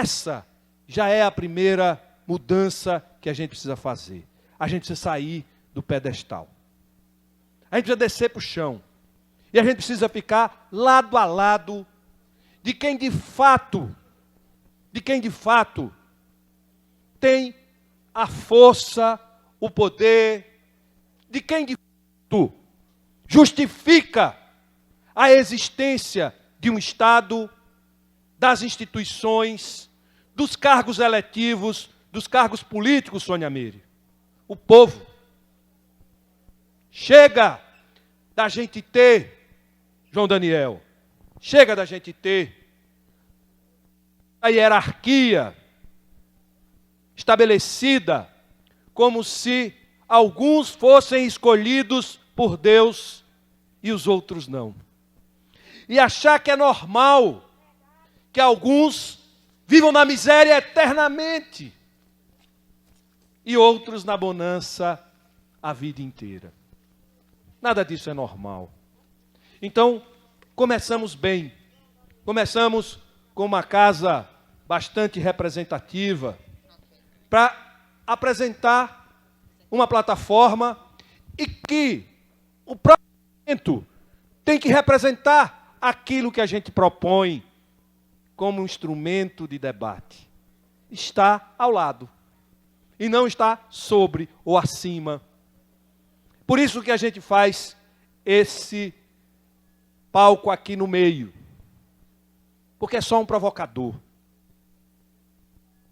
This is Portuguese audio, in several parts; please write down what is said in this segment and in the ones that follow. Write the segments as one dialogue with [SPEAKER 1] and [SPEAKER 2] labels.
[SPEAKER 1] essa já é a primeira mudança que a gente precisa fazer. A gente precisa sair do pedestal. A gente precisa descer para o chão. E a gente precisa ficar lado a lado de quem de fato tem a força, o poder, de quem de fato justifica a existência de um Estado, das instituições, dos cargos eletivos, dos cargos políticos, Sônia Meire. O povo. Chega da gente ter, João Daniel, chega da gente ter a hierarquia estabelecida como se alguns fossem escolhidos por Deus e os outros não. E achar que é normal que alguns vivam na miséria eternamente e outros na bonança a vida inteira. Nada disso é normal. Então, começamos bem. Começamos com uma casa bastante representativa para apresentar uma plataforma e que o próprio parlamento tem que representar aquilo que a gente propõe como um instrumento de debate. Está ao lado e não está sobre ou acima. Por isso que a gente faz esse palco aqui no meio. Porque é só um provocador.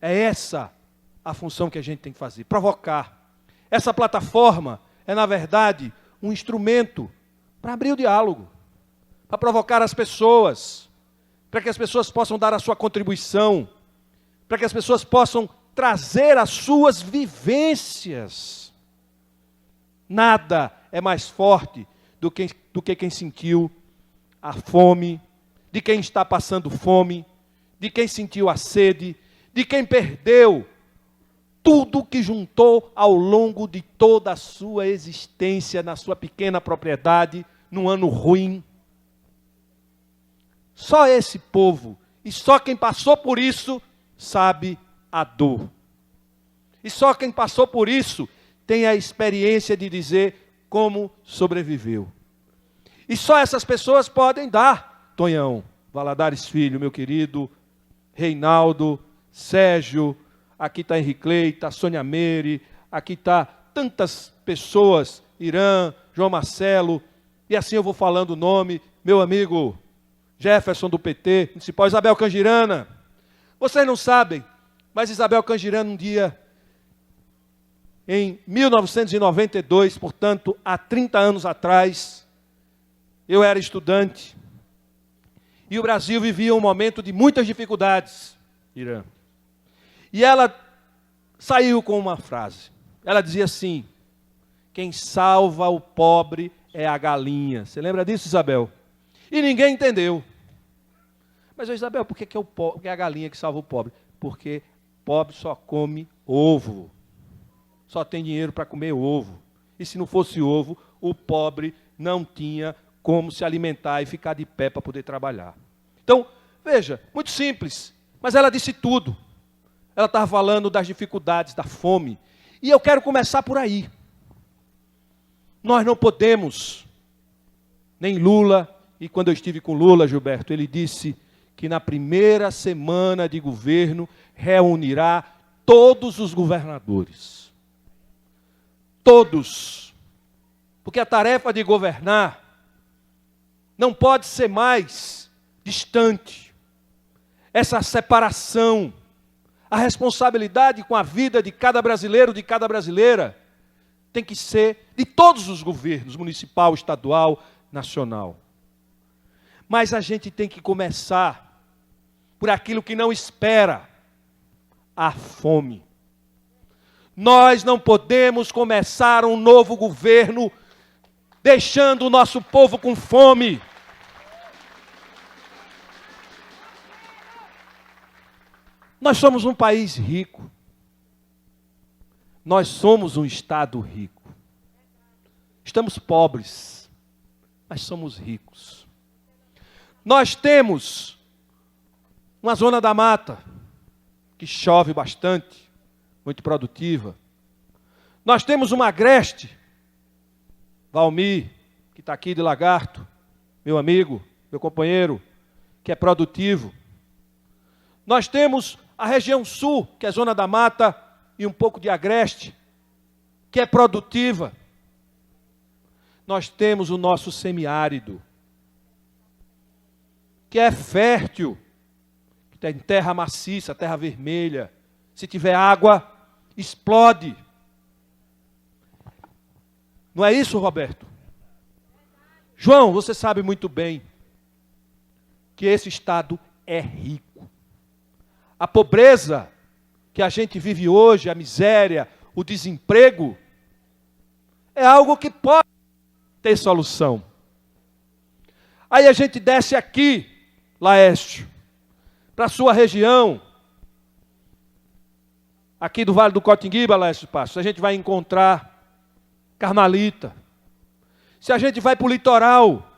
[SPEAKER 1] É essa a função que a gente tem que fazer, provocar. Essa plataforma é, na verdade, um instrumento para abrir o diálogo, para provocar as pessoas, para que as pessoas possam dar a sua contribuição, para que as pessoas possam trazer as suas vivências. Nada é mais forte do que quem sentiu a fome, de quem está passando fome, de quem sentiu a sede, de quem perdeu tudo que juntou ao longo de toda a sua existência na sua pequena propriedade, num ano ruim. Só esse povo, e só quem passou por isso, sabe a dor. E só quem passou por isso tem a experiência de dizer como sobreviveu. E só essas pessoas podem dar, Tonhão, Valadares Filho, meu querido, Reinaldo, Sérgio, aqui está Henrique Clay, está Sônia Meire, aqui está tantas pessoas, Irã, João Marcelo, e assim eu vou falando o nome, meu amigo Jefferson do PT, municipal, Isabel Cangirana. Vocês não sabem, mas Isabel Cangirana um dia, em 1992, portanto, há 30 anos atrás, eu era estudante, e o Brasil vivia um momento de muitas dificuldades, Irã. E ela saiu com uma frase. Ela dizia assim: quem salva o pobre é a galinha. Você lembra disso, Isabel? E ninguém entendeu. Mas, Isabel, por que é a galinha que salva o pobre? Porque pobre só come ovo. Só tem dinheiro para comer ovo. E se não fosse ovo, o pobre não tinha como se alimentar e ficar de pé para poder trabalhar. Então, veja, muito simples. Mas ela disse tudo. Ela estava falando das dificuldades, da fome. E eu quero começar por aí. Nós não podemos, nem Lula, e quando eu estive com Lula, Gilberto, ele disse que na primeira semana de governo reunirá todos os governadores. Todos. Porque a tarefa de governar não pode ser mais distante. Essa separação, a responsabilidade com a vida de cada brasileiro, de cada brasileira, tem que ser de todos os governos, municipal, estadual, nacional. Mas a gente tem que começar por aquilo que não espera, a fome. Nós não podemos começar um novo governo deixando o nosso povo com fome. Nós somos um país rico. Nós somos um estado rico. Estamos pobres, mas somos ricos. Nós temos uma zona da mata. que chove bastante, muito produtiva. Nós temos uma Agreste, Valmir, que está aqui de Lagarto, meu amigo, meu companheiro, que é produtivo. Nós temos a região sul, que é Zona da Mata, e um pouco de Agreste, que é produtiva. Nós temos o nosso semiárido, que é fértil, que tem terra maciça, terra vermelha. Se tiver água, explode. Não é isso, Roberto? João, você sabe muito bem que esse estado é rico. A pobreza que a gente vive hoje, a miséria, o desemprego, é algo que pode ter solução. Aí a gente desce aqui, Laércio, para a sua região, aqui do Vale do Cotinguiba, Laércio Passos, a gente vai encontrar Carmelita. Se a gente vai para o litoral,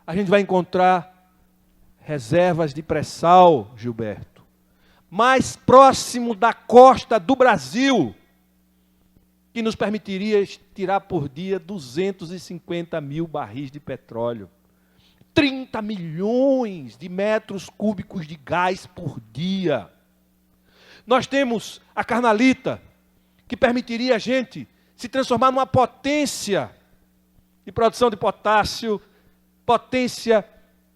[SPEAKER 1] a gente vai encontrar reservas de pré-sal, Gilberto. Mais próximo da costa do Brasil, que nos permitiria tirar por dia 250 mil barris de petróleo. 30 milhões de metros cúbicos de gás por dia. Nós temos a Carmelita, que permitiria a gente se transformar numa potência de produção de potássio, potência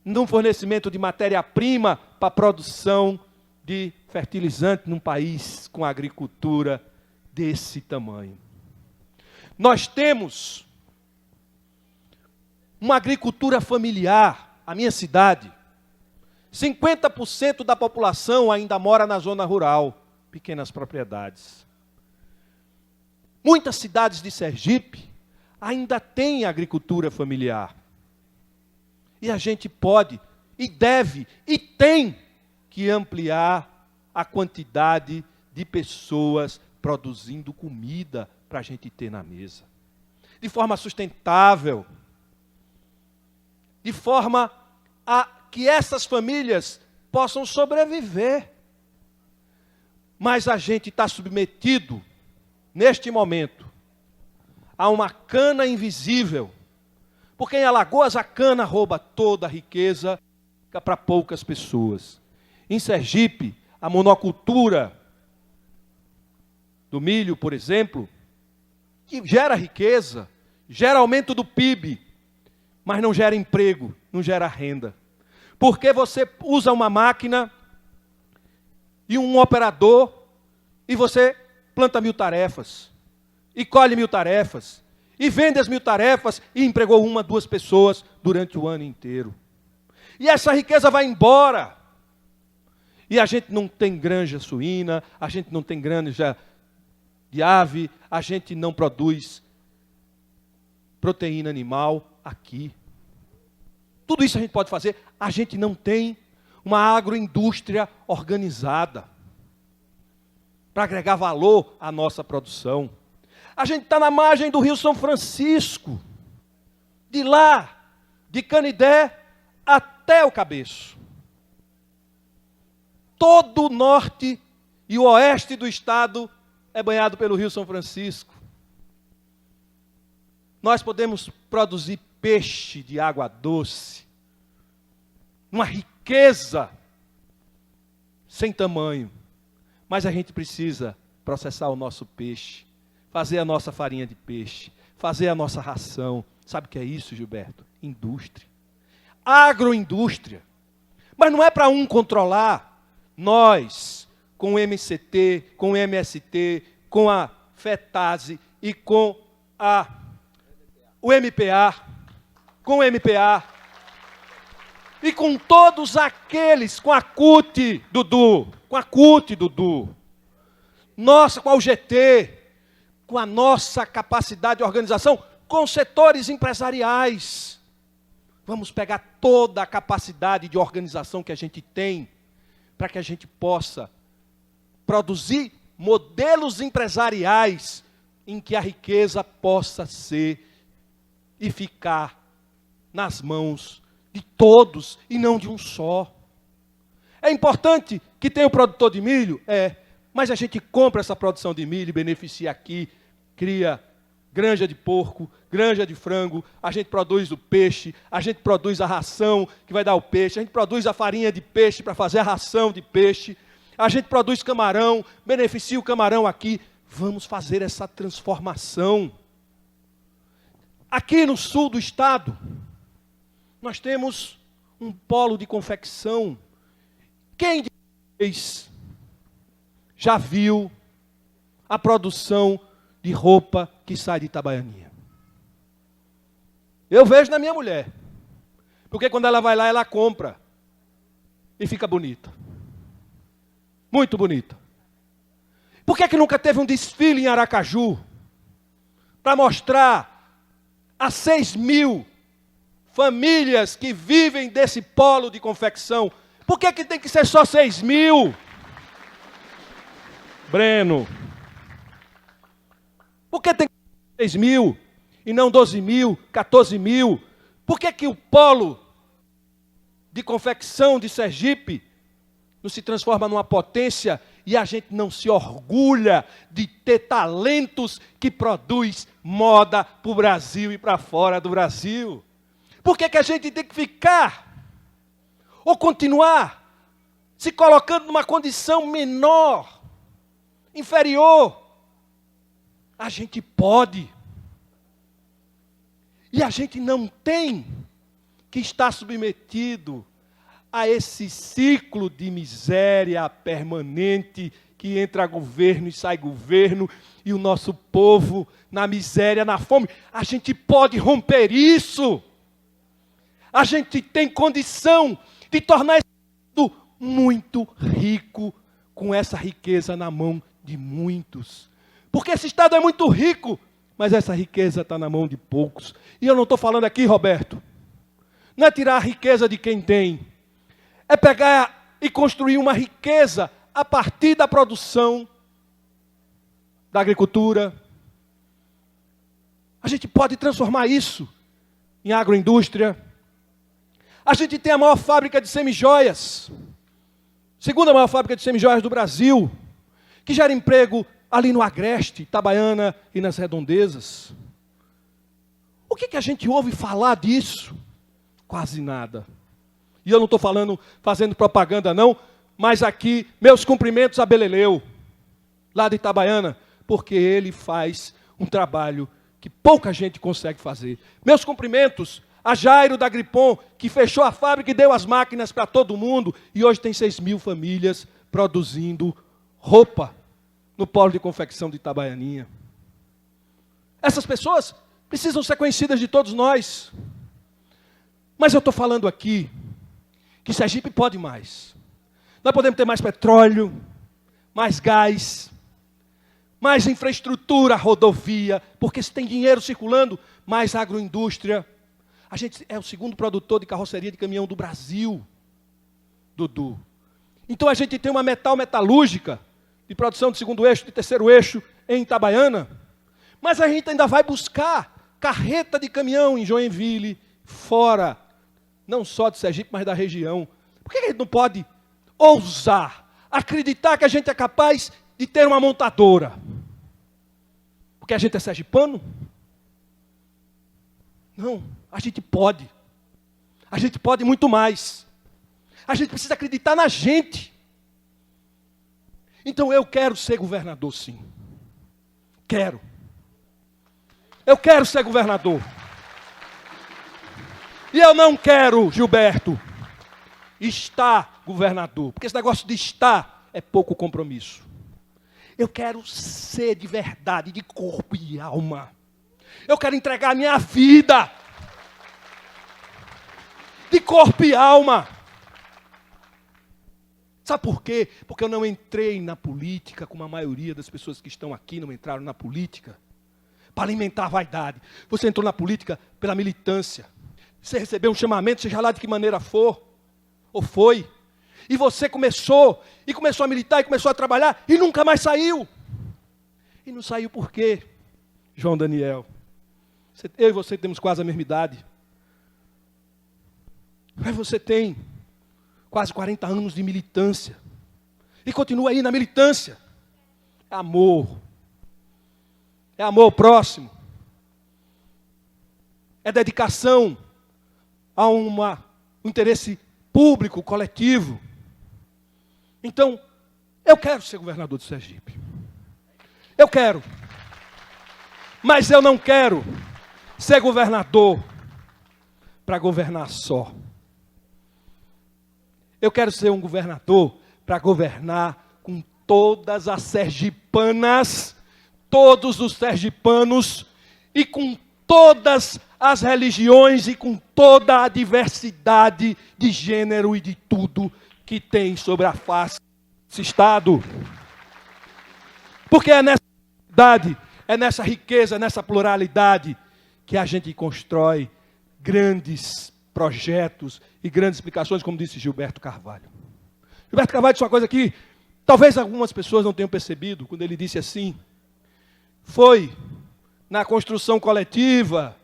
[SPEAKER 1] num fornecimento de matéria-prima para a produção de fertilizante num país com agricultura desse tamanho. Nós temos uma agricultura familiar. A minha cidade, 50% da população ainda mora na zona rural, pequenas propriedades. Muitas cidades de Sergipe ainda têm agricultura familiar. E a gente pode, e deve, e tem que ampliar a quantidade de pessoas produzindo comida para a gente ter na mesa. De forma sustentável. De forma a que essas famílias possam sobreviver. Mas a gente está submetido, neste momento, a uma cana invisível. Porque em Alagoas a cana rouba toda a riqueza, fica para poucas pessoas. Em Sergipe, a monocultura do milho, por exemplo, que gera riqueza, gera aumento do PIB, mas não gera emprego, não gera renda. Porque você usa uma máquina e um operador e você planta 1000 tarefas, e colhe 1000 tarefas, e vende as 1000 tarefas e empregou 1, 2 pessoas durante o ano inteiro. E essa riqueza vai embora. E a gente não tem granja suína, a gente não tem granja de ave, a gente não produz proteína animal aqui. Tudo isso a gente pode fazer. A gente não tem uma agroindústria organizada para agregar valor à nossa produção. A gente está na margem do Rio São Francisco, de lá, de Canidé até o Cabeço. Todo o norte e o oeste do estado é banhado pelo Rio São Francisco. Nós podemos produzir peixe de água doce, uma riqueza sem tamanho. Mas a gente precisa processar o nosso peixe, fazer a nossa farinha de peixe, fazer a nossa ração. Sabe o que é isso, Gilberto? Indústria. Agroindústria. Mas não é para um controlar. Nós, com o MCT, com o MST, com a FETASE e com o MPA, e com todos aqueles, com a CUT, Dudu, nossa, com a UGT, com a nossa capacidade de organização, com setores empresariais. Vamos pegar toda a capacidade de organização que a gente tem, para que a gente possa produzir modelos empresariais em que a riqueza possa ser e ficar nas mãos de todos e não de um só. É importante que tenha o produtor de milho? É. Mas a gente compra essa produção de milho e beneficia aqui, cria granja de porco, granja de frango, a gente produz o peixe, a gente produz a ração que vai dar o peixe, a gente produz a farinha de peixe para fazer a ração de peixe, a gente produz camarão, beneficia o camarão aqui. Vamos fazer essa transformação. Aqui no sul do estado, nós temos um polo de confecção. Quem de vocês já viu a produção de roupa que sai de Itabaianinha? Eu vejo na minha mulher. Porque quando ela vai lá, ela compra. E fica bonita. Muito bonita. Por que nunca teve um desfile em Aracaju? Para mostrar a 6.000 famílias que vivem desse polo de confecção. Por que tem que ser só 6.000? Breno. Por que tem que ser 6.000 e não 12.000, 14.000? Por que o polo de confecção de Sergipe não se transforma numa potência e a gente não se orgulha de ter talentos que produz moda para o Brasil e para fora do Brasil? Por que a gente tem que ficar ou continuar se colocando numa condição menor, inferior? A gente pode. E a gente não tem que estar submetido a esse ciclo de miséria permanente que entra governo e sai governo e o nosso povo na miséria, na fome. A gente pode romper isso. A gente tem condição de tornar esse mundo muito rico com essa riqueza na mão de muitos. Porque esse estado é muito rico, mas essa riqueza está na mão de poucos. E eu não estou falando aqui, Roberto, não é tirar a riqueza de quem tem. É pegar e construir uma riqueza a partir da produção, da agricultura. A gente pode transformar isso em agroindústria. A gente tem a maior fábrica de semijoias, segunda maior fábrica de semijoias do Brasil, que gera emprego ali no Agreste, Itabaiana e nas redondezas. O que a gente ouve falar disso? Quase nada. E eu não estou fazendo propaganda não, mas aqui, meus cumprimentos a Beleleu, lá de Itabaiana, porque ele faz um trabalho que pouca gente consegue fazer. Meus cumprimentos a Jairo da Gripom, que fechou a fábrica e deu as máquinas para todo mundo, e hoje tem 6.000 famílias produzindo roupa no polo de confecção de Itabaianinha. Essas pessoas precisam ser conhecidas de todos nós. Mas eu estou falando aqui que Sergipe pode mais. Nós podemos ter mais petróleo, mais gás, mais infraestrutura, rodovia, porque se tem dinheiro circulando, mais agroindústria. A gente é o segundo produtor de carroceria de caminhão do Brasil, Dudu. Então a gente tem uma metalúrgica de produção de segundo eixo, de terceiro eixo em Itabaiana, mas a gente ainda vai buscar carreta de caminhão em Joinville, fora, não só de Sergipe, mas da região. Por que a gente não pode ousar, acreditar que a gente é capaz de ter uma montadora? Porque a gente é sergipano? Não, a gente pode. A gente pode muito mais. A gente precisa acreditar na gente. Então eu quero ser governador, sim. Quero. Eu quero ser governador. E eu não quero, Gilberto, estar governador. Porque esse negócio de estar é pouco compromisso. Eu quero ser de verdade, de corpo e alma. Eu quero entregar a minha vida. De corpo e alma. Sabe por quê? Porque eu não entrei na política, como a maioria das pessoas que estão aqui não entraram na política, para alimentar a vaidade. Você entrou na política pela militância. Você recebeu um chamamento, seja lá de que maneira for, ou foi. E você começou a militar, e começou a trabalhar, e nunca mais saiu. E não saiu por quê, João Daniel? Eu e você temos quase a mesma idade. Mas você tem quase 40 anos de militância. E continua aí na militância. É amor. É amor ao próximo. É dedicação a um interesse público, coletivo. Então, eu quero ser governador de Sergipe. Eu quero. Mas eu não quero ser governador para governar só. Eu quero ser um governador para governar com todas as sergipanas, todos os sergipanos e com todas as religiões e com toda a diversidade de gênero e de tudo que tem sobre a face desse Estado. Porque é nessa diversidade, é nessa riqueza, é nessa pluralidade que a gente constrói grandes projetos e grandes explicações, como disse Gilberto Carvalho. Gilberto Carvalho disse uma coisa que talvez algumas pessoas não tenham percebido, quando ele disse assim: foi na construção coletiva,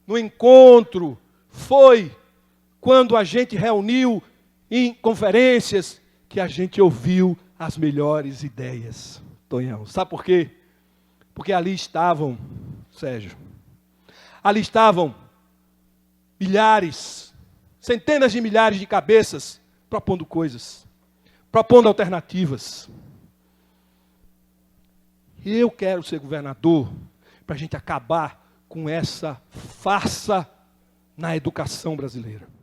[SPEAKER 1] no encontro, foi quando a gente reuniu em conferências que a gente ouviu as melhores ideias. Tonhão, sabe por quê? Porque ali estavam, Sérgio, ali estavam milhares, centenas de milhares de cabeças propondo coisas, propondo alternativas. E eu quero ser governador para a gente acabar com essa farsa na educação brasileira.